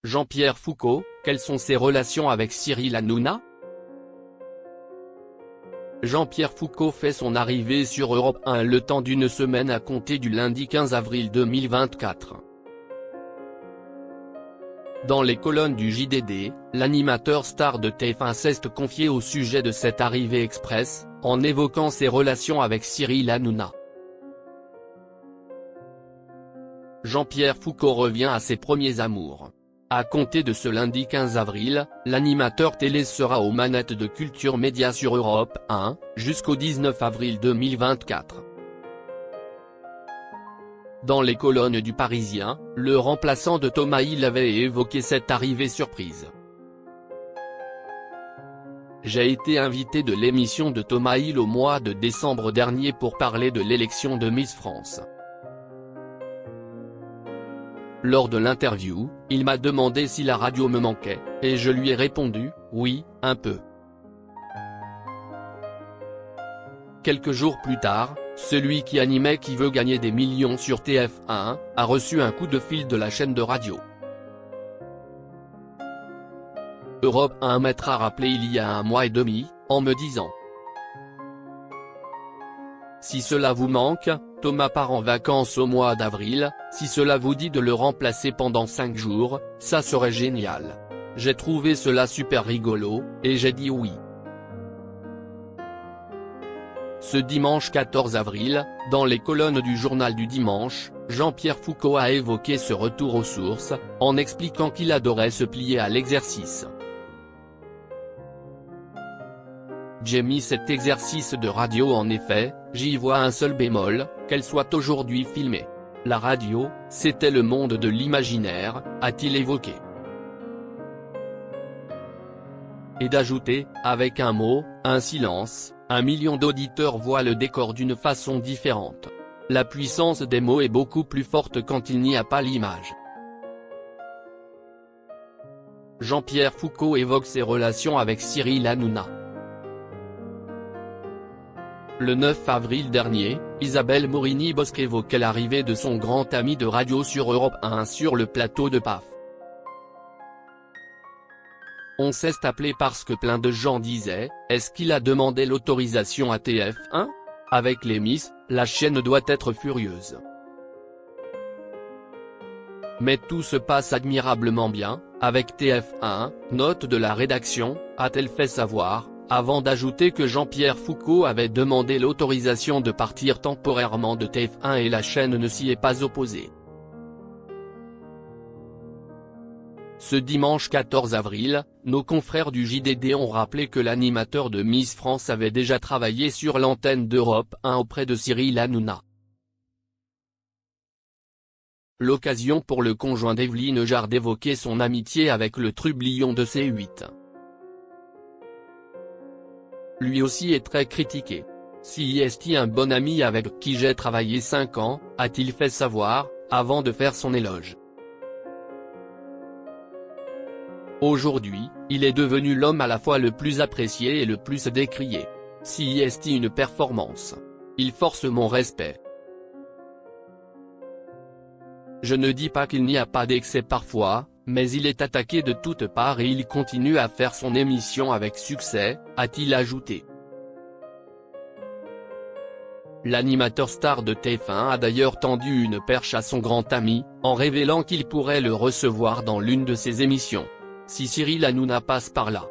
Jean-Pierre Foucault, quelles sont ses relations avec Cyril Hanouna? Jean-Pierre Foucault fait son arrivée sur Europe 1 le temps d'une semaine à compter du lundi 15 avril 2024. Dans les colonnes du JDD, l'animateur star de TF1 s'est confié au sujet de cette arrivée express, en évoquant ses relations avec Cyril Hanouna. Jean-Pierre Foucault revient à ses premiers amours. À compter de ce lundi 15 avril, l'animateur télé sera aux manettes de Culture Média sur Europe 1, jusqu'au 19 avril 2024. Dans les colonnes du Parisien, le remplaçant de Thomas Hill avait évoqué cette arrivée surprise. J'ai été invité de l'émission de Thomas Hill au mois de décembre dernier pour parler de l'élection de Miss France. Lors de l'interview, il m'a demandé si la radio me manquait, et je lui ai répondu, oui, un peu. Quelques jours plus tard, celui qui animait Qui veut gagner des millions sur TF1, a reçu un coup de fil de la chaîne de radio. Europe 1 m'être rappelé il y a un mois et demi, en me disant: si cela vous manque, Thomas part en vacances au mois d'avril, si cela vous dit de le remplacer pendant 5 jours, ça serait génial. J'ai trouvé cela super rigolo, et j'ai dit oui. Ce dimanche 14 avril, dans les colonnes du journal du dimanche, Jean-Pierre Foucault a évoqué ce retour aux sources, en expliquant qu'il adorait se plier à l'exercice. J'ai mis cet exercice de radio en effet, j'y vois un seul bémol, qu'elle soit aujourd'hui filmée. La radio, c'était le monde de l'imaginaire, a-t-il évoqué. Et d'ajouter, avec un mot, un silence, 1 million d'auditeurs voient le décor d'une façon différente. La puissance des mots est beaucoup plus forte quand il n'y a pas l'image. Jean-Pierre Foucault évoque ses relations avec Cyril Hanouna. Le 9 avril dernier, Isabelle Morini-Bosc évoquait l'arrivée de son grand ami de radio sur Europe 1 sur le plateau de PAF. On s'est appelé parce que plein de gens disaient, est-ce qu'il a demandé l'autorisation à TF1? Avec les Miss, la chaîne doit être furieuse. Mais tout se passe admirablement bien, avec TF1, note de la rédaction, a-t-elle fait savoir, avant d'ajouter que Jean-Pierre Foucault avait demandé l'autorisation de partir temporairement de TF1 et la chaîne ne s'y est pas opposée. Ce dimanche 14 avril, nos confrères du JDD ont rappelé que l'animateur de Miss France avait déjà travaillé sur l'antenne d'Europe 1 auprès de Cyril Hanouna. L'occasion pour le conjoint d'Evelyne Jarre d'évoquer son amitié avec le trublion de C8. Lui aussi est très critiqué. Si est un bon ami avec qui j'ai travaillé 5 ans, a-t-il fait savoir, avant de faire son éloge. Aujourd'hui, il est devenu l'homme à la fois le plus apprécié et le plus décrié. Si est une performance. Il force mon respect. Je ne dis pas qu'il n'y a pas d'excès parfois, mais il est attaqué de toutes parts et il continue à faire son émission avec succès, a-t-il ajouté. L'animateur star de TF1 a d'ailleurs tendu une perche à son grand ami, en révélant qu'il pourrait le recevoir dans l'une de ses émissions. Si Cyril Hanouna passe par là.